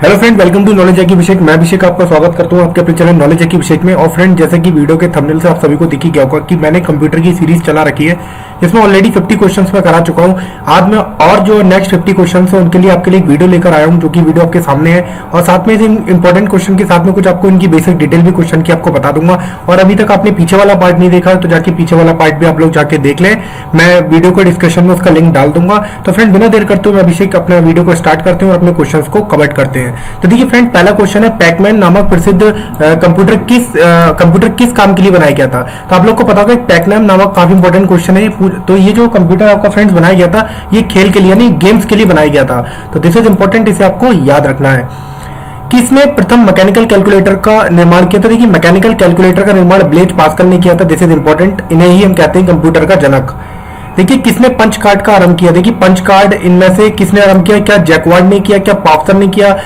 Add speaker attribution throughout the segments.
Speaker 1: Hello friend, welcome to knowledge की अभिषेक। मैं अभिषेक आपका स्वागत करता हूँ आपके अपने चैनल नॉलेज की अभिषेक में। और फ्रेंड, जैसे कि वीडियो के थंबनेल से आप सभी को दिख ही गया होगा कि मैंने कंप्यूटर की सीरीज चला रखी है, जिसमें ऑलरेडी 50 क्वेश्चंस मैं करा चुका हूँ। आज मैं और जो नेक्स्ट 50 क्वेश्चंस है उनके लिए आपके लिए एक वीडियो लेकर आया हूँ, जो कि वीडियो आपके सामने है। और साथ में इंपॉर्टेंट क्वेश्चन के साथ में कुछ आपको इनकी बेसिक डिटेल भी क्वेश्चन की आपको बता दूंगा। और अभी तक आपने पीछे वाला पार्ट नहीं देखा तो जाके पीछे वाला पार्ट भी आप लोग जाके देख लें। मैं वीडियो को डिस्क्रिप्शन में उसका लिंक डाल दूंगा। तो फ्रेंड, बिना देर करते हुए मैं अभिषेक अपने वीडियो को स्टार्ट करते हैं और अपने क्वेश्चंस को कवर करते हैं। तो देखिए फ्रेंड, पहला क्वेश्चन है, पैकमैन नामक प्रसिद्ध कंप्यूटर किस काम के लिए बनाया गया था? तो आप लोग को पता होगा पैकमैन नामक काफी इंपॉर्टेंट क्वेश्चन है। तो ये जो कंप्यूटर आपका फ्रेंड्स बनाया गया था, ये खेल के लिए यानी गेम्स के लिए बनाया गया था। तो दिस इज इंपॉर्टेंट, इसे आपको याद रखना है। किसने प्रथम मैकेनिकल कैलकुलेटर का निर्माण किया था? देखिए, मैकेनिकल कैलकुलेटर का निर्माण ब्लेज पास्कल ने किया था। दिस इज इंपॉर्टेंट, इन्हें ही हम कहते हैं कंप्यूटर का जनक। देखिए, किसने पंच कार्ड का आरंभ किया? देखिए, पंच कार्ड इनमें से किसने आरंभ किया? क्या जैकवार्ड ने किया, क्या पास्कल ने किया,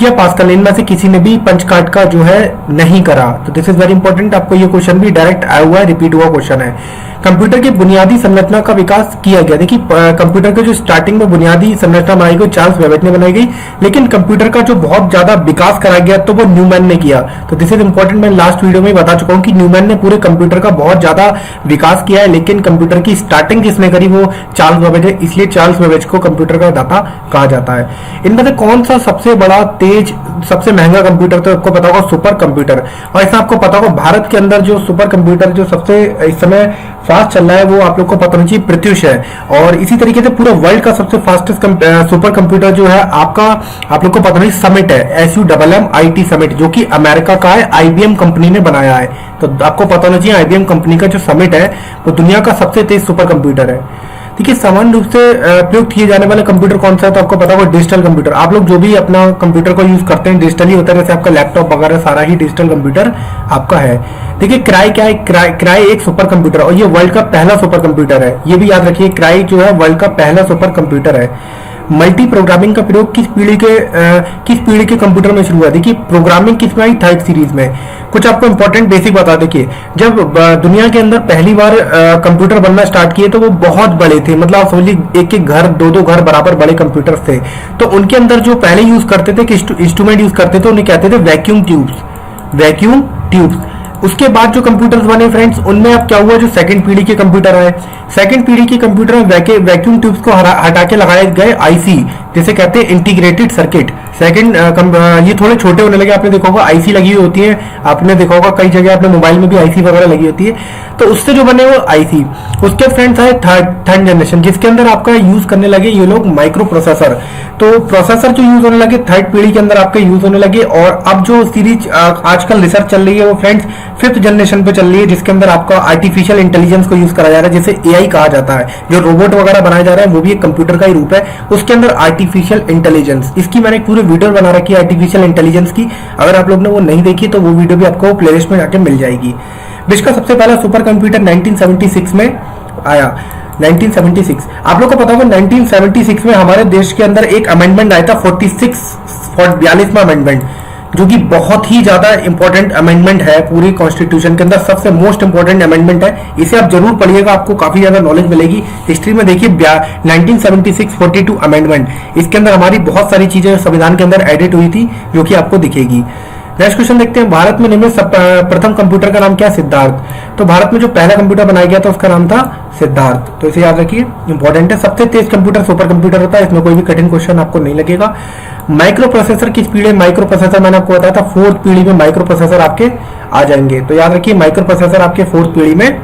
Speaker 1: या पास्कल? इनमें से किसी ने भी पंच कार्ड का जो है नहीं करा। तो दिस इज वेरी इंपॉर्टेंट, आपको ये क्वेश्चन भी डायरेक्ट आया हुआ है, रिपीट हुआ क्वेश्चन है। कंप्यूटर की बुनियादी संरचना का विकास किया गया। देखिए, कंप्यूटर के जो स्टार्टिंग में बुनियादी संरचना बनाई गई चार्ल्स बेबेज ने बनाई गई, लेकिन कंप्यूटर का जो बहुत ज्यादा विकास करा गया तो वो न्यूमैन ने किया। तो दिस इज इंपॉर्टेंट, मैं लास्ट वीडियो में बता चुका हूं कि न्यूमैन ने पूरे कंप्यूटर का बहुत ज्यादा विकास किया है, लेकिन कंप्यूटर की स्टार्टिंग किसने करी? वो चार्ल्स बेबेज है, इसलिए चार्ल्स बेबेज को कंप्यूटर का दाता कहा जाता है। इनमें से कौन सा सबसे बड़ा, तेज, सबसे महंगा कंप्यूटर? तो आपको पता होगा सुपर कंप्यूटर। और ऐसा आपको पता होगा भारत के अंदर जो सुपर कंप्यूटर जो सबसे इस समय फास्ट चल रहा है वो आप लोग को पता होना चाहिए, प्रत्युष है। और इसी तरीके से पूरे वर्ल्ड का सबसे फास्टेस्ट सुपर कंप्यूटर जो है आपका, आप लोग को पता नहीं, समिट है, SUMMIT समिट, जो कि अमेरिका का है, IBM कंपनी ने बनाया है। तो आपको पता होना चाहिए IBM कंपनी का जो समिट है वो दुनिया का सबसे तेज सुपर कंप्यूटर है। देखिए, सामान्य रूप से प्रयोग किए जाने वाला कंप्यूटर कौन सा है? तो आपको पता होगा डिजिटल कंप्यूटर। आप लोग जो भी अपना कंप्यूटर को यूज करते हैं डिजिटली होता है, जैसे आपका लैपटॉप वगैरह सारा ही डिजिटल कंप्यूटर आपका है। देखिए, क्राई क्या है? क्राई एक सुपर कंप्यूटर और ये वर्ल्ड का पहला सुपर कंप्यूटर है। ये भी याद रखिए, क्राई जो है वर्ल्ड का पहला सुपर कंप्यूटर है। मल्टी प्रोग्रामिंग का प्रयोग किस पीढ़ी के कंप्यूटर में शुरू हुआ? देखिए, प्रोग्रामिंग किस में आई? थर्ड सीरीज में। कुछ आपको इंपॉर्टेंट बेसिक बता देखिए, जब दुनिया के अंदर पहली बार कंप्यूटर बनना स्टार्ट किए तो वो बहुत बड़े थे, मतलब आप समझिए एक एक घर, दो घर बराबर बड़े कंप्यूटर थे। तो उनके अंदर जो पहले यूज करते थे, इंस्ट्रूमेंट यूज करते थे, उन्हें कहते थे वैक्यूम ट्यूब्स। उसके बाद जो कंप्यूटर्स बने फ्रेंड्स, उनमें अब क्या हुआ, जो सेकंड पीढ़ी के कंप्यूटर आए, सेकंड पीढ़ी के कंप्यूटर में वैक्यूम ट्यूब्स को हटा के लगाए गए IC, जिसे कहते हैं इंटीग्रेटेड सर्किट। सेकंड ये थोड़े छोटे होने लगे, आपने देखा होगा IC लगी हुई होती है, आपने देखा होगा कई जगह अपने मोबाइल में भी IC वगैरह लगी होती है। तो उससे जो बने वो IC। उसके फ्रेंड्स आए थर्ड जनरेशन, जिसके अंदर आपका यूज करने लगे ये लोग माइक्रो प्रोसेसर। तो प्रोसेसर जो यूज होने लगे थर्ड पीढ़ी के अंदर आपके यूज होने लगे। और अब जो सीरीज आजकल रिसर्च चल रही है वो फ्रेंड्स फिफ्थ जनरेशन पे चल रही है, जिसके अंदर आपका आर्टिफिशियल इंटेलिजेंस को यूज करा जा रहा है, जिसे AI कहा जाता है। जो रोबोट वगैरह बनाए जा रहे हैं वो भी एक कंप्यूटर का ही रूप है, उसके अंदर आर्टिफिशियल इंटेलिजेंस। इसकी मैंने एक पूरी वीडियो बना रखी है आर्टिफिशियल इंटेलिजेंस की, अगर आप लोग ने वो नहीं देखी तो वो वीडियो भी आपको प्लेलिस्ट में जाके मिल जाएगी। विश्व का सबसे पहला सुपर कंप्यूटर 1976 में आया। 1976, आप लोग को पता होगा 1976 में हमारे देश के अंदर एक अमेंडमेंट आया था, 42वां अमेंडमेंट, जो कि बहुत ही ज्यादा इंपॉर्टेंट अमेंडमेंट है पूरी कॉन्स्टिट्यूशन के अंदर, सबसे मोस्ट इंपॉर्टेंट अमेंडमेंट है। इसे आप जरूर पढ़िएगा, आपको काफी ज्यादा नॉलेज मिलेगी। हिस्ट्री में देखिए 1976 42 अमेंडमेंट, इसके अंदर हमारी बहुत सारी चीजें संविधान के अंदर एडिट हुई थी, जो कि आपको दिखेगी। नेक्स्ट क्वेश्चन देखते हैं, भारत में निर्मित प्रथम कंप्यूटर का नाम क्या है? सिद्धार्थ। तो भारत में जो पहला कंप्यूटर बनाया गया था उसका नाम था सिद्धार्थ। तो इसे याद रखिए, इंपॉर्टेंट है। सबसे तेज कंप्यूटर सुपर कंप्यूटर होता है, इसमें कोई भी कठिन क्वेश्चन आपको नहीं लगेगा। माइक्रो प्रोसेसर किस पीढ़ी में? माइक्रो प्रोसेसर मैंने आपको बताया था फोर्थ पीढ़ी में माइक्रो प्रोसेसर आपके आ जाएंगे। तो याद रखिए, माइक्रो प्रोसेसर आपके फोर्थ पीढ़ी में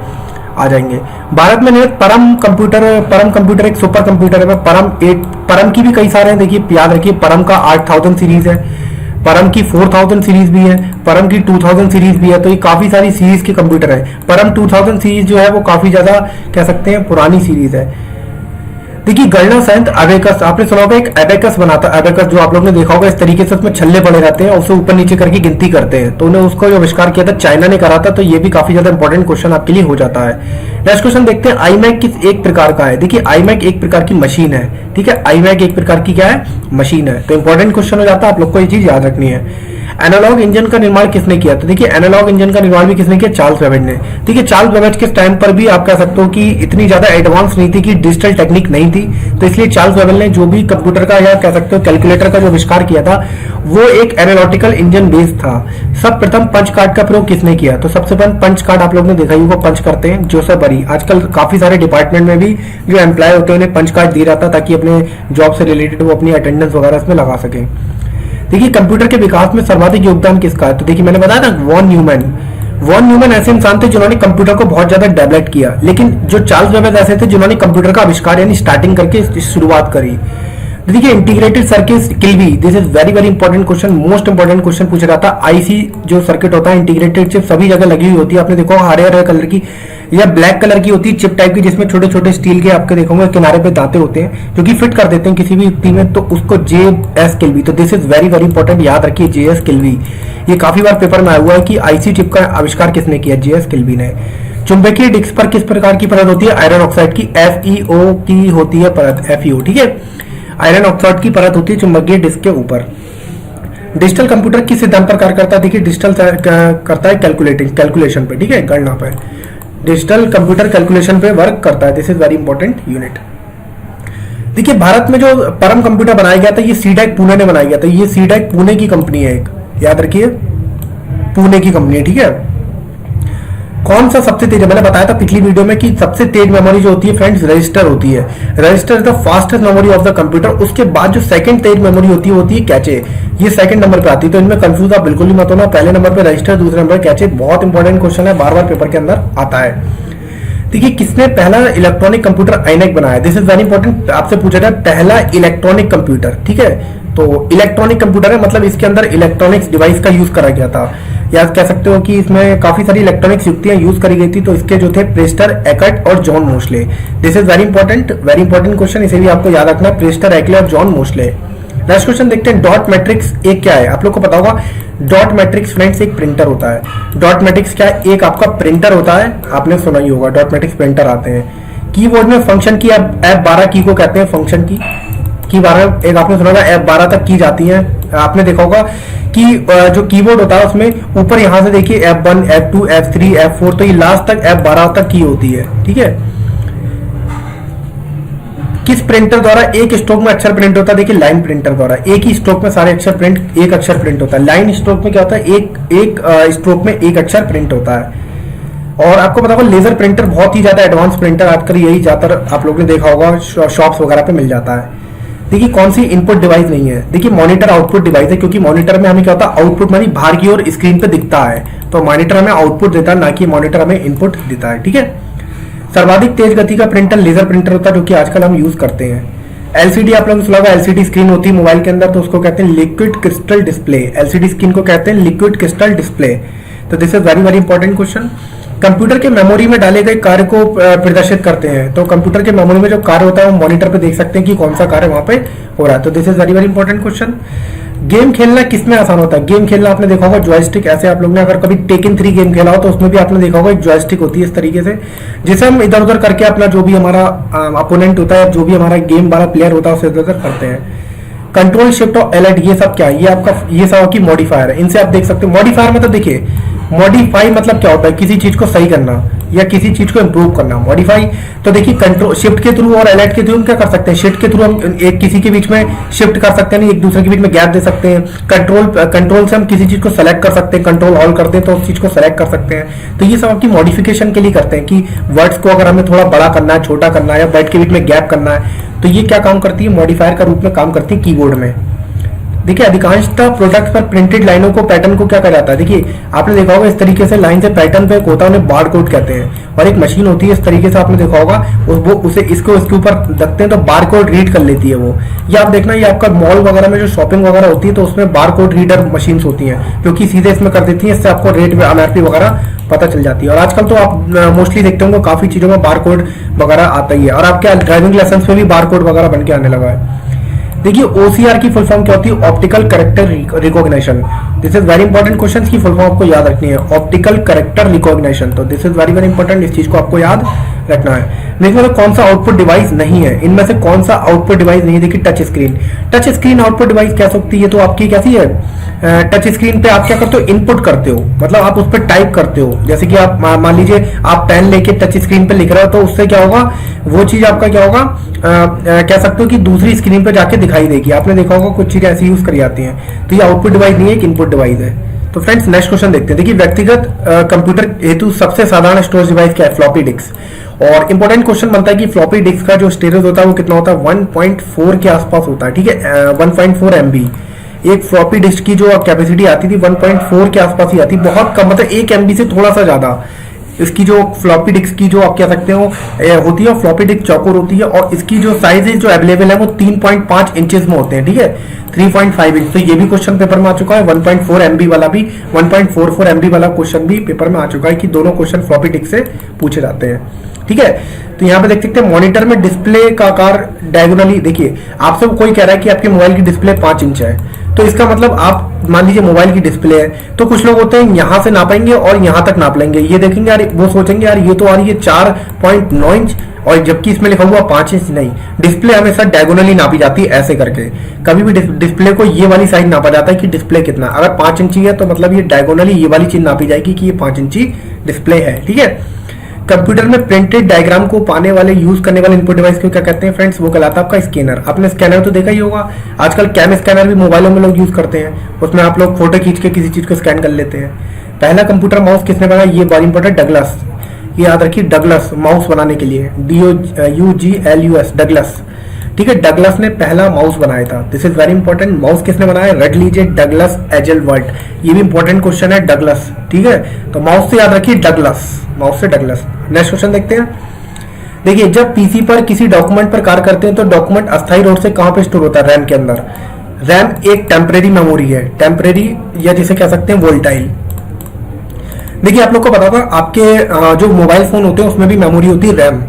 Speaker 1: आ जाएंगे। भारत में निर्मित परम कंप्यूटर एक सुपर कंप्यूटर है। परम की भी कई सारे हैं, देखिए याद रखिए, परम का 8000 सीरीज है, परम की 4000 सीरीज भी है, परम की 2000 सीरीज भी है। तो ये काफी सारी सीरीज के कंप्यूटर है। परम 2000 सीरीज जो है वो काफी ज्यादा कह सकते हैं पुरानी सीरीज है। देखिए, गणना संयंत्र अबेकस, आपने सुना होगा एक अबेकस बनाता है, अबेकस जो आप लोग ने देखा होगा, इस तरीके से उसमें छल्ले पड़े रहते हैं और उसे ऊपर नीचे करके गिनती करते हैं। तो उन्हें उसको जो आविष्कार किया था चाइना ने करा था। तो ये भी काफी ज्यादा इंपॉर्टेंट क्वेश्चन आपके लिए हो जाता है। नेक्स्ट क्वेश्चन देखते हैं, iMac किस एक प्रकार का है? देखिए, iMac एक प्रकार की मशीन है, ठीक है, iMac एक प्रकार की क्या है? मशीन है। तो इंपॉर्टेंट क्वेश्चन हो जाता है, आप लोग को ये चीज याद रखनी है। एनालॉग इंजन का निर्माण किसने किया? तो देखिए एनालॉग इंजन का निर्माण भी किसने किया? चार्ल्स बेबेज ने। देखिए चार्ल्स बेबेज के टाइम पर भी आप कह सकते हो कि इतनी ज्यादा एडवांस नहीं थी, कि डिजिटल टेक्निक नहीं थी, तो इसलिए चार्ल्स बेबेज ने जो भी कंप्यूटर का या कह सकते हो कैलकुलेटर का जो आविष्कार किया था वो एक एनालिटिकल इंजन बेस्ड था। सब प्रथम पंच कार्ड का प्रयोग किसने किया? तो सबसे पहले पंच कार्ड आप लोग ने देखा ही होगा, पंच करते हैं जोसेफ बरी। आजकल काफी सारे डिपार्टमेंट में भी जो एम्प्लॉय होते हैं उन्हें पंच कार्ड दिया जाता है ताकि अपने जॉब से रिलेटेड वो अपनी अटेंडेंस वगैरह इसमें लगा सके। देखिए कंप्यूटर के विकास में सर्वाधिक योगदान किसका है? तो देखिए मैंने बताया ना, वॉन न्यूमैन। वॉन न्यूमैन ऐसे इंसान थे जिन्होंने कंप्यूटर को बहुत ज्यादा डेवलप किया, लेकिन जो चार्ल्स बेबेज ऐसे थे जिन्होंने कंप्यूटर का आविष्कार यानी स्टार्टिंग करके शुरुआत करी। देखिए integrated circuit किल्वी, this is very very important question, most important question पूछा जाता है। आईसी जो सर्किट होता है इंटीग्रेटेड चिप सभी जगह लगी हुई होती है, आपने देखो हरे हरे कलर की या ब्लैक कलर की होती है चिप टाइप की, जिसमें छोटे छोटे स्टील के आपके देखोगे किनारे पे दांते होते हैं जो कि फिट कर देते हैं किसी भी युक्ति में, तो उसको JS किल्वी। तो this is very very important, याद रखिए JS किल्वी। ये काफी बार पेपर में आया हुआ है कि आईसी चिप का आविष्कार किसने किया? JS किल्वी ने। चुंबकीय डिस्क पर किस प्रकार की परत होती है? आयरन ऑक्साइड की FeO की होती है परत, FeO, ठीक है। आयरन ऑक्साइड की परत होती है चुंबकीय डिस्क के ऊपर। डिजिटल कंप्यूटर किस सिद्धांत पर कार्य करता है? देखिए डिजिटल करता है कैलकुलेशन पे, ठीक है, गणना पे। डिजिटल कंप्यूटर कैलकुलेशन पे वर्क करता है, this is very important unit. देखिए भारत में जो परम कंप्यूटर बनाया गया था ये सीडेक पुणे ने बनाया गया था। ये सीडेक पुणे की कंपनी है एक, याद रखिए पुणे की कंपनी है, ठीक है। कौन सा सबसे तेज है? मैंने बताया था पिछली वीडियो में कि सबसे तेज मेमोरी जो होती है फ्रेंड्स रजिस्टर होती है। Register is the fastest memory of the computer. उसके बाद जो सेकंड तेज मेमोरी होती है वो होती है कैचे, ये सेकंड नंबर पे आती है। तो इनमें कंफ्यूज आप बिल्कुल ही मत होना, पहले नंबर पे रजिस्टर, दूसरे नंबर पे कैचे। बहुत इंपॉर्टेंट क्वेश्चन है, बार बार पेपर के अंदर आता है। देखिए किसने पहला इलेक्ट्रॉनिक कंप्यूटर आईनेक बनाया? दिस इज वेरी इंपॉर्टेंट, आपसे पूछा जाए पहला इलेक्ट्रॉनिक कंप्यूटर, ठीक है। तो इलेक्ट्रॉनिक कंप्यूटर है मतलब इसके अंदर इलेक्ट्रॉनिक्स डिवाइस का यूज करा गया था, या कह सकते हो कि इसमें काफी सारी इलेक्ट्रॉनिक्स युक्तियां यूज करी गई थी। तो इसके जो थे प्रेस्टर, एकर्ट और John Mauchly. This is very important question, इसे भी आपको याद रखना है, प्रेस्टर, एकले और जॉन मोस्ले। नेक्स्ट क्वेश्चन देखते हैं, डॉट मैट्रिक्स एक क्या है? आप लोग को पता होगा डॉट मैट्रिक्स फ्रेंड्स एक प्रिंटर होता है। डॉट मैट्रिक्स क्या है? एक आपका प्रिंटर होता है, आपने सुना ही होगा, डॉट मैट्रिक्स प्रिंटर आते हैं। कीबोर्ड में फंक्शन की F12 की को कहते हैं फंक्शन की। 12 एक आपने सुना होगा F12 तक की जाती है। आपने देखा होगा कि जो कीबोर्ड होता है उसमें ऊपर यहां से देखिए F1, F2, F3, F4, तो ये लास्ट तक F12 तक की होती है, ठीक है। किस प्रिंटर द्वारा एक स्ट्रोक में अक्षर प्रिंट होता है? देखिए लाइन प्रिंटर द्वारा एक ही स्ट्रोक में सारे अक्षर प्रिंट, एक अक्षर प्रिंट होता है। लाइन स्ट्रोक में क्या होता है? एक स्ट्रोक में एक अक्षर प्रिंट होता है। और आपको पता होगा लेजर प्रिंटर बहुत ही ज्यादा एडवांस प्रिंटर, आजकल यही ज्यादातर आप लोगों ने देखा होगा शॉप्स वगैरह पे मिल जाता है। देखिए कौन सी इनपुट डिवाइस नहीं है? देखिए मॉनिटर आउटपुट डिवाइस है, क्योंकि मॉनिटर में हमें क्या होता है? आउटपुट मानी बाहर की ओर स्क्रीन पे दिखता है, तो मॉनिटर हमें आउटपुट देता है, ना कि मॉनिटर हमें इनपुट देता है, ठीक है। सर्वाधिक तेज गति का प्रिंटर लेजर प्रिंटर होता है, जो कि आजकल हम यूज करते हैं। एलसीडी आप लोगों ने सुना होगा, एलसीडी स्क्रीन होती है मोबाइल के अंदर, तो उसको कहते हैं liquid crystal display. LCD screen को कहते हैं लिक्विड क्रिस्टल डिस्प्ले। तो this is very very important question. Computer के मेमोरी में डाले गए कार्य को प्रदर्शित करते हैं, तो कंप्यूटर के मेमोरी में जो कार्य होता है वो मॉनिटर पे देख सकते हैं कि कौन सा कार्य वहां पे हो रहा है। तो this is very very important question. Game खेलना किसमें आसान होता है? गेम खेलना आपने देखा होगा जॉयस्टिक, ऐसे आप लोग ने अगर कभी टेकन 3 गेम खेला हो तो उसमें भी आपने देखा होगा एक जॉयस्टिक होती है इस तरीके से, जिसे हम इधर उधर करके अपना जो भी हमारा अपोनेंट होता है, जो भी हमारा गेम वाला प्लेयर होता है उसे इधर उधर करते हैं। कंट्रोल शिफ्ट और एलर्ट ये सब क्या है? ये आपका ये सब आपकी मॉडिफायर है, इनसे आप देख सकते हो। मॉडिफायर मतलब देखिए मॉडिफाई मतलब क्या होता है? किसी चीज को सही करना या किसी चीज को इंप्रूव करना, मॉडिफाई। तो देखिए कंट्रोल शिफ्ट के थ्रू और अलर्ट के थ्रू हम क्या कर सकते हैं? शिफ्ट के थ्रू हम एक किसी के बीच में शिफ्ट कर सकते हैं, एक दूसरे के बीच में गैप दे सकते हैं। कंट्रोल से हम किसी चीज को सेलेक्ट कर सकते हैं, कंट्रोल ऑल करते हैं तो उस चीज को सेलेक्ट कर सकते हैं। तो ये सब आपकी मॉडिफिकेशन के लिए करते हैं कि वर्ड्स को अगर हमें थोड़ा बड़ा करना है, छोटा करना है, या वर्ड के बीच में गैप करना है, तो ये क्या काम करती है? मॉडिफायर का रूप में काम करती है कीबोर्ड में। देखिए अधिकांशतः प्रोडक्ट्स पर प्रिंटेड लाइनों को पैटर्न को क्या कहा जाता है? देखिए आपने देखा होगा इस तरीके से लाइन से पैटर्न पे एक होता है, उन्हें बार कोड कहते हैं। और एक मशीन होती है इस तरीके से, आपने देखा होगा वो उसे इसको इसके ऊपर रखते हैं तो बार कोड रीड कर लेती है वो। ये आप देखना, ये आपका मॉल वगैरह में जो शॉपिंग वगैरह होती है तो उसमें बार कोड रीडर मशीन होती है, क्योंकि सीधे इसमें कर देती है, इससे आपको रेट में एमआरपी वगैरह पता चल जाती है। और आजकल तो आप मोस्टली देखते होंगे काफी चीजों में बार कोड वगैरह आता ही है, और आपके ड्राइविंग लाइसेंस में भी बार कोड वगैरह बन के आने लगा है। देखिए ओसीआर की फुल फॉर्म क्या होती है? Optical character recognition. This is very important question की फुल फॉर्म आपको याद रखनी है, ऑप्टिकल कैरेक्टर रिकॉग्निशन। तो this is very very important, इस चीज को आपको याद रखना है। देखिए तो कौन सा आउटपुट डिवाइस नहीं है? इनमें से कौन सा आउटपुट डिवाइस नहीं है? देखिए touch screen. Touch screen output device क्या सकती है? तो आपकी कैसी है? टच स्क्रीन पे आप क्या करते हो, इनपुट करते हो, मतलब आप उस पर टाइप करते हो। जैसे कि आप मान लीजिए आप पेन लेके टच स्क्रीन पे लिख रहे हो, तो उससे क्या होगा, वो चीज आपका क्या होगा, कह सकते हो कि दूसरी स्क्रीन पे जाके दिखाई देगी। आपने देखा होगा कुछ चीजें ऐसी यूज करी जाती हैं। तो ये आउटपुट डिवाइस नहीं है, एक इनपुट डिवाइस है। तो फ्रेंड्स नेक्स्ट क्वेश्चन देखते हैं। देखिए व्यक्तिगत कंप्यूटर हेतु सबसे साधारण स्टोरेज डिवाइस क्या है, फ्लॉपी डिस्क। और इंपॉर्टेंट क्वेश्चन बनता है कि फ्लॉपी डिस्क का जो स्टोरेज होता है वो कितना होता है, 1.4 के आसपास होता है, ठीक है, 1.4 MB। एक फ्लॉपी डिस्क की जो कैपेसिटी आती थी 1.4 के आसपास ही आती, बहुत कम, मतलब 1 MB से थोड़ा सा ज्यादा। इसकी जो फ्लॉपी डिस्क की जो आप कह सकते हो होती है, फ्लॉपी डिस्क चौकोर होती है, और इसकी जो साइज है जो अवेलेबल है वो 3.5 इंचेस में होते हैं, ठीक है, 3.5 इंच। तो ये भी क्वेश्चन पेपर में आ चुका है, 1.4 MB वाला भी, 1.44 MB वाला क्वेश्चन भी पेपर में आ चुका है कि दोनों क्वेश्चन फ्लॉपी डिस्क से पूछे जाते हैं, ठीक है। तो यहाँ पे देख सकते हैं मॉनिटर में डिस्प्ले का आकार डायगोनली, देखिए आपसे कोई कह रहा है कि आपके मोबाइल की डिस्प्ले 5 इंच है, तो इसका मतलब आप मान लीजिए मोबाइल की डिस्प्ले है, तो कुछ लोग होते हैं यहां से नापेंगे और यहां तक नाप लेंगे, ये देखेंगे यार, वो सोचेंगे यार ये तो आ रही है 4.9 इंच, और जबकि इसमें लिखा हुआ 5 इंच। नहीं, डिस्प्ले हमेशा डायगोनली नापी जाती है, ऐसे करके। कभी भी डिस्प्ले को ये वाली साइड नापा जाता है कि डिस्प्ले कितना, अगर 5 इंची है तो मतलब ये डायगोनली ये वाली चीज नापी जाएगी कि ये 5 इंची डिस्प्ले है, ठीक है। कंप्यूटर में प्रिंटेड डायग्राम को पाने वाले यूज करने वाले इनपुट डिवाइस को क्या कहते हैं फ्रेंड्स, वो कहलाता है आपका स्कैनर। आपने स्कैनर तो देखा ही होगा, आजकल कैम स्कैनर भी मोबाइलों में लोग यूज करते हैं, उसमें आप लोग फोटो खींच के किसी चीज को स्कैन कर लेते हैं। पहला कंप्यूटर माउस किसने बनाया, ये बहुत इंपॉर्टेंट, डगलस। ये याद रखिए, डगलस माउस बनाने के लिए, DOUGLUS, डगलस, ठीक है, डगलस ने पहला माउस बनाया था। This is very important. Mouse किसने बनाया, रट लीजिए, डगलस एजलवर्ट। ये भी इंपॉर्टेंट क्वेश्चन है, डगलस, ठीक है। तो माउस से याद रखिए डगलस, माउस से डगलस। नेक्स्ट क्वेश्चन देखते हैं। देखिए जब पीसी पर किसी डॉक्यूमेंट पर कार्य करते हैं तो डॉक्यूमेंट अस्थायी रूप से कहां पे स्टोर होता है, रैम के अंदर। रैम एक टेम्परेरी मेमोरी है, टेम्परेरी या जिसे कह सकते हैं वोल्टाइल। देखिए आप लोग को पता था आपके जो मोबाइल फोन होते हैं उसमें भी मेमोरी होती है रैम।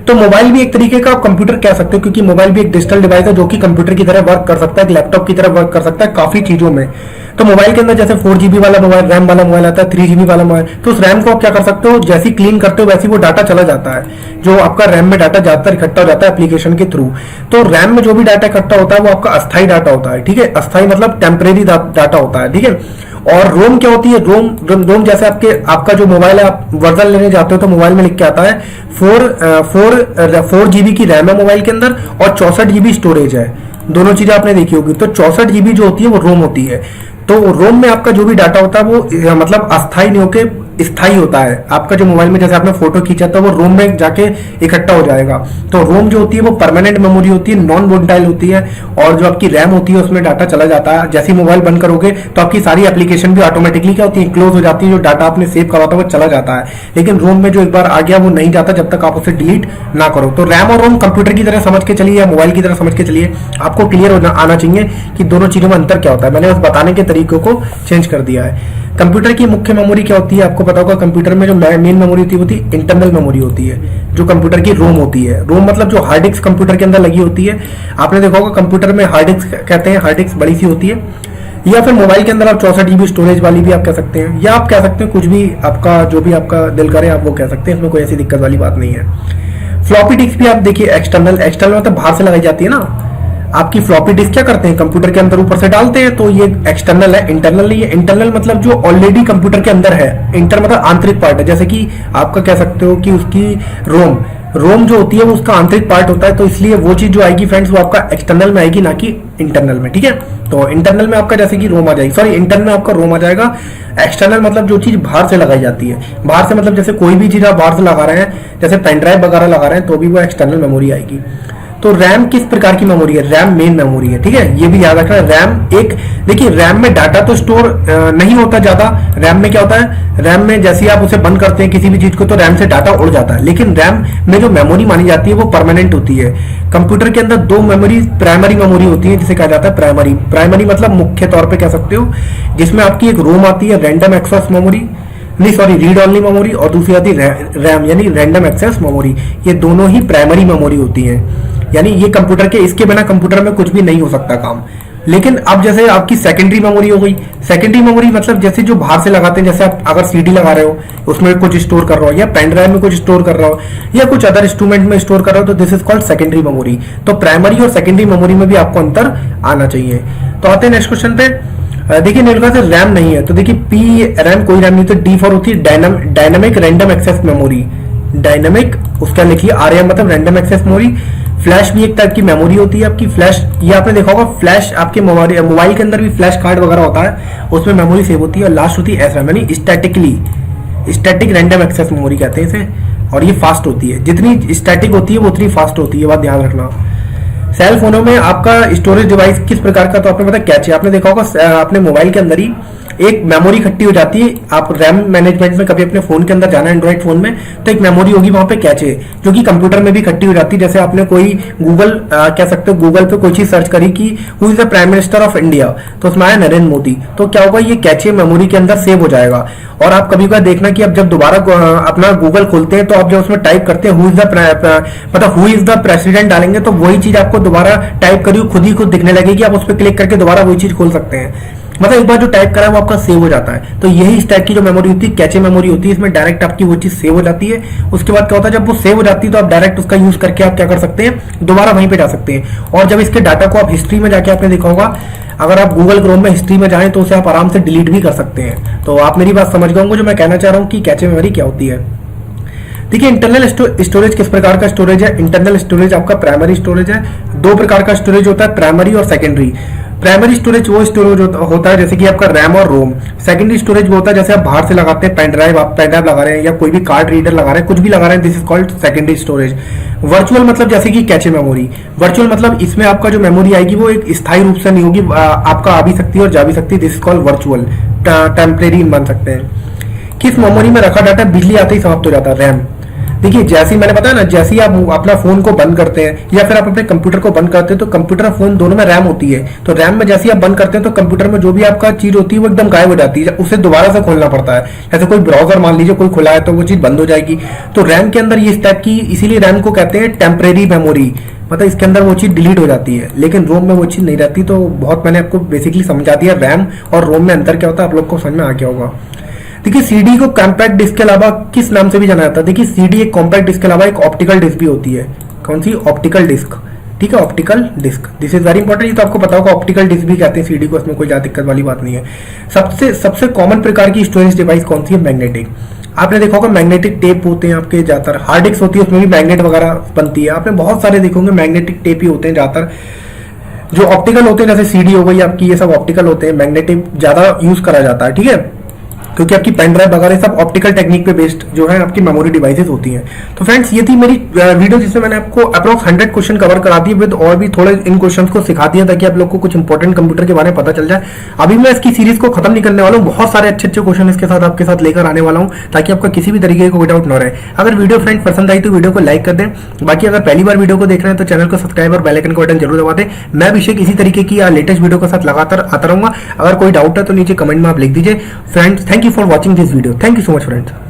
Speaker 1: तो मोबाइल भी एक तरीके का आप कंप्यूटर कह सकते हो, क्योंकि मोबाइल भी एक डिजिटल डिवाइस है जो कि कंप्यूटर की तरह वर्क कर सकता है, एक लैपटॉप की तरह वर्क कर सकता है काफी चीजों में। तो मोबाइल के अंदर जैसे 4GB वाला मोबाइल, रैम वाला मोबाइल आता है, 3GB वाला मोबाइल, तो उस रैम को आप क्या कर सकते हो, जैसे क्लीन करते हो वैसे वो डाटा चला जाता है, जो आपका रैम में डाटा ज्यादातर इकट्ठा हो जाता है एप्लीकेशन के थ्रू। तो रैम में जो भी डाटा इकट्ठा होता है वो आपका अस्थायी डाटा होता है, ठीक है, अस्थायी मतलब टेम्परेरी डाटा होता है, ठीक है। और रोम क्या होती है, रोम जैसे आपका जो मोबाइल है, आप वर्जन लेने जाते हो तो मोबाइल में लिख के आता है 4GB की रैम है मोबाइल के अंदर और 64GB स्टोरेज है। दोनों चीजें आपने देखी होगी। तो 64GB जो होती है वो रोम होती है। तो रोम में आपका जो भी डाटा होता है वो मतलब अस्थायी नहीं होके स्थायी होता है। आपका जो मोबाइल में जैसे आपने फोटो खींचा था वो रोम में जाके इकट्ठा हो जाएगा। तो रोम जो होती है वो परमानेंट मेमोरी होती है, नॉन वोलेटाइल होती है, और जो आपकी रैम होती है उसमें डाटा चला जाता है। जैसे ही मोबाइल बंद करोगे तो आपकी सारी एप्लीकेशन भी ऑटोमेटिकली क्या होती है, क्लोज हो जाती है, जो डाटा आपने सेव करा था वो चला जाता है। लेकिन रोम में जो एक बार आ गया वो नहीं जाता जब तक आप उसे डिलीट ना करो। तो रैम और रोम कंप्यूटर की तरह समझ के चलिए या मोबाइल की तरह समझ के चलिए, आपको क्लियर आना चाहिए कि दोनों चीजों में अंतर क्या होता है। मैंने बस बताने के तरीकों को चेंज कर दिया है। कंप्यूटर की मुख्य मेमोरी क्या होती है, आपको पता होगा। कंप्यूटर में जो मेन मेमोरी होती है वो होती है इंटरनल मेमोरी होती है, जो कंप्यूटर की रोम होती है। रोम मतलब जो हार्ड डिस्क कंप्यूटर के अंदर लगी होती है। आपने देखा होगा कंप्यूटर में हार्ड डिस्क कहते हैं, हार्ड डिस्क बड़ी सी होती है, या फिर मोबाइल के अंदर आप 64GB स्टोरेज वाली भी आप कह सकते हैं, या आप कह सकते हैं कुछ भी आपका जो भी आपका दिल करे आप वो कह सकते हैं, इसमें कोई ऐसी दिक्कत वाली बात नहीं है। फ्लॉपी डिस्क भी आप देखिए एक्सटर्नल मतलब बाहर से लगाई जाती है ना। आपकी फ्लॉपी डिस्क क्या करते हैं, कंप्यूटर के अंदर ऊपर से डालते हैं, तो ये एक्सटर्नल है, इंटरनल नहीं है। इंटरनल मतलब जो ऑलरेडी कंप्यूटर के अंदर है, इंटर मतलब आंतरिक पार्ट है। जैसे कि आपका कह सकते हो कि उसकी रोम जो होती है वो उसका आंतरिक पार्ट होता है, तो इसलिए वो चीज जो आएगी फ्रेंड्स वो आपका एक्सटर्नल में आएगी, ना कि इंटरनल में, ठीक है। तो इंटरनल में आपका जैसे कि रोम आ जाएगी, सॉरी इंटरनल में आपका रोम आ जाएगा। एक्सटर्नल मतलब जो चीज बाहर से लगाई जाती है, बाहर से मतलब जैसे कोई भी चीज आप बाहर से लगा रहे हैं, जैसे पेन ड्राइव वगैरह लगा रहे हैं, तो भी वो एक्सटर्नल मेमोरी आएगी। तो रैम किस प्रकार की मेमोरी है, रैम मेन मेमोरी है, ठीक है, ये भी याद रखना। रैम एक देखिए, रैम में डाटा तो स्टोर नहीं होता ज्यादा। रैम में क्या होता है, रैम में जैसे आप उसे बंद करते हैं किसी भी चीज को तो रैम से डाटा उड़ जाता है, लेकिन रैम में जो मेमोरी मानी जाती है वो परमानेंट होती है। कंप्यूटर के अंदर दो मेमोरी, प्राइमरी मेमोरी होती है जिसे कहा जाता है प्राइमरी मतलब मुख्य तौर पर कह सकते हो, जिसमें आपकी एक रोम आती है, रैंडम एक्सेस मेमोरी, नहीं सॉरी रीड ओनली मेमोरी, और दूसरी आती है रैम यानी रैंडम एक्सेस मेमोरी। ये दोनों ही प्राइमरी मेमोरी होती है, यानी ये कंप्यूटर के, इसके बिना कंप्यूटर में कुछ भी नहीं हो सकता काम। लेकिन अब जैसे आपकी सेकेंडरी मेमोरी हो गई, सेकेंडरी मेमोरी मतलब जैसे जो बाहर से लगाते हैं, जैसे आप अगर सीडी लगा रहे हो उसमें कुछ स्टोर कर रहे हो, या पेन ड्राइव में कुछ स्टोर कर रहे हो, या कुछ अदर इंस्ट्रूमेंट में स्टोर कर रहे हो, तो this is called secondary memory. तो प्राइमरी और सेकेंडरी मेमोरी में भी आपको अंतर आना चाहिए। तो आते हैं नेक्स्ट क्वेश्चन पे। देखिए नेलका से रैम नहीं है, तो देखिए पी रैम कोई रैम नहीं, तो डी फॉर होती है dynamic random access memory. Dynamic उसका लिखिए आर एम मतलब रैंडम एक्सेस मेमोरी। फ्लैश भी एक टाइप की मेमोरी होती है आपकी। फ्लैश ये आपने देखा होगा, फ्लैश आपके मोबाइल के अंदर भी फ्लैश कार्ड वगैरह होता है, उसमें मेमोरी सेव होती है। और लास्ट होती है एस रैम, यानी स्टैटिक रैंडम एक्सेस मेमोरी कहते हैं इसे। और ये फास्ट होती है, जितनी स्टैटिक होती है वो उतनी फास्ट होती है, बात ध्यान रखना। सेल फोनों में आपका स्टोरेज डिवाइस किस प्रकार का, तो आपने पता कैचे, आपने देखा होगा अपने मोबाइल के अंदर ही एक मेमोरी इकट्ठी हो जाती है। आप रैम मैनेजमेंट में कभी अपने फोन के अंदर जाना है एंड्रॉइड फोन में, तो एक मेमोरी होगी वहां पे कैचे, जो कि कंप्यूटर में भी इकट्ठी हो जाती है। जैसे आपने कोई गूगल कह सकते हो गूगल पे कोई चीज सर्च करी कि who is the prime minister of India, तो उसमें आया नरेंद्र मोदी, तो क्या होगा ये कैचे मेमोरी के अंदर सेव हो जाएगा। और आप कभी कभी देखना कि आप जब दोबारा अपना गूगल खोलते हैं, तो आप जब उसमें टाइप करते हैं हु इज द प्रेसिडेंट डालेंगे, तो वही चीज आपको दोबारा टाइप करी खुद ही खुद दिखने लगेगी। आप उस पर क्लिक करके दोबारा वही चीज खोल सकते हैं। मतलब एक बार जो टाइप करा है वो आपका सेव हो जाता है। तो यही इस टाइप की जो मेमोरी होती है कैचे मेमोरी होती है, इसमें डायरेक्ट आपकी वो चीज सेव हो जाती है। उसके बाद क्या होता है, जब वो सेव हो जाती है तो आप डायरेक्ट उसका यूज करके आप क्या कर सकते हैं, दोबारा वहीं पे जा सकते हैं। और जब इसके डाटा को आप हिस्ट्री में जाके आपने देखा होगा, अगर आप गूगल क्रोम में हिस्ट्री में जाएं तो उसे आप आराम से डिलीट भी कर सकते हैं। तो आप मेरी बात समझ गए होंगे जो मैं कहना चाह रहा हूँ कि कैचे मेमोरी क्या होती है। देखिए इंटरनल स्टोरेज किस प्रकार का स्टोरेज है। इंटरनल स्टोरेज आपका प्राइमरी स्टोरेज है। दो प्रकार का स्टोरेज होता है, प्राइमरी और सेकेंडरी। प्राइमरी स्टोरेज वो स्टोरेज होता है जैसे कि आपका रैम और रोम। सेकेंडरी स्टोरेज वो होता है जैसे आप बाहर से लगाते हैं पेन ड्राइव, आप पेन ड्राइव लगा रहे हैं या कोई भी कार्ड रीडर लगा रहे हैं, कुछ भी लगा रहे हैं, this is called secondary storage. Virtual मतलब जैसे कि कैचे मेमोरी। वर्चुअल मतलब इसमें आपका जो मेमोरी आएगी वो एक स्थायी रूप से नहीं होगी, आपका आ भी सकती है और जा भी सकती है, this is called virtual, temporary मान सकते हैं। किस मेमोरी में रखा डाटा बिजली आते ही समाप्त हो जाता है, रैम। देखिए जैसे ही मैंने बताया ना, जैसे ही आप अपना फोन को बंद करते हैं या फिर आप अपने कंप्यूटर को बंद करते हैं, तो कंप्यूटर और फोन दोनों में रैम होती है। तो रैम में जैसे ही आप बंद करते हैं तो कंप्यूटर में जो भी आपका चीज होती है वो एकदम गायब हो जाती है, उसे दोबारा से खोलना पड़ता है। जैसे कोई ब्राउजर मान लीजिए कोई खुला है तो वो चीज बंद हो जाएगी। तो रैम के अंदर ये इस टाइप की, इसीलिए रैम को कहते हैं टेम्परेरी मेमोरी, मतलब इसके अंदर वो चीज डिलीट हो जाती है। लेकिन रोम में वो चीज नहीं रहती। तो बहुत मैंने आपको बेसिकली समझा दिया रैम और रोम में अंतर क्या होता है, आप लोग को समझ में आ गया होगा। देखिए सीडी को कॉम्पैक्ट डिस्क के अलावा किस नाम से भी जाना जाता है। देखिए सीडी एक कॉम्पैक्ट डिस्क के अलावा एक ऑप्टिकल डिस्क भी होती है। कौन सी, ऑप्टिकल डिस्क, ठीक है, optical disc, this is very important. ये तो आपको पता होगा, ऑप्टिकल डिस्क भी कहते हैं सीडी को, इसमें कोई ज्यादा दिक्कत वाली बात नहीं है। सबसे कॉमन प्रकार की स्टोरेज डिवाइस कौन सी है, मैग्नेटिक। आपने देखा होगा मैग्नेटिक टेप होते हैं आपके ज्यादातर, हार्ड डिस्क होती है उसमें भी मैग्नेट वगैरह बनती है, आपने बहुत सारे देखोगे मैग्नेटिक टेप ही होते हैं ज्यादातर। जो ऑप्टिकल होते हैं जैसे सीडी हो गई आपकी, ये सब ऑप्टिकल होते हैं, मैग्नेटिक ज्यादा यूज करा जाता है, ठीक है, क्योंकि आपकी पेन ड्राइव वगैरह सब ऑप्टिकल टेक्निक पे बेस्ड जो है आपकी मेमोरी डिवाइसेस होती हैं। तो फ्रेंड्स ये थी मेरी वीडियो जिसमें मैंने आपको अप्रॉक्स 100 क्वेश्चन कवर करा दिए विद और भी थोड़े इन क्वेश्चंस को सिखा दिया ताकि आप लोग को कुछ इंपॉर्टेंट कंप्यूटर के बारे में पता चल जाए। अभी मैं इसकी सीरीज को खत्म नहीं करने वाला हूँ, बहुत सारे अच्छे क्वेश्चन इसके साथ आपके साथ लेकर आने वाला हूँ ताकि आपका किसी भी तरीके का कोई डाउट न रहे। अगर वीडियो फ्रेंड पसंद आई तो वीडियो को लाइक कर दें। बाकी अगर पहली बार वीडियो को देख रहे हैं तो चैनल को सब्सक्राइब और बेल आइकन को बटन जरूर दबा दें। मैं अभिषेक इसी तरीके की लेटेस्ट वीडियो के साथ लगातार आता रहूंगा। अगर कोई डाउट है तो नीचे कमेंट में आप लिख दीजिए। Friends thank you for watching this video. Thank you so much, friends.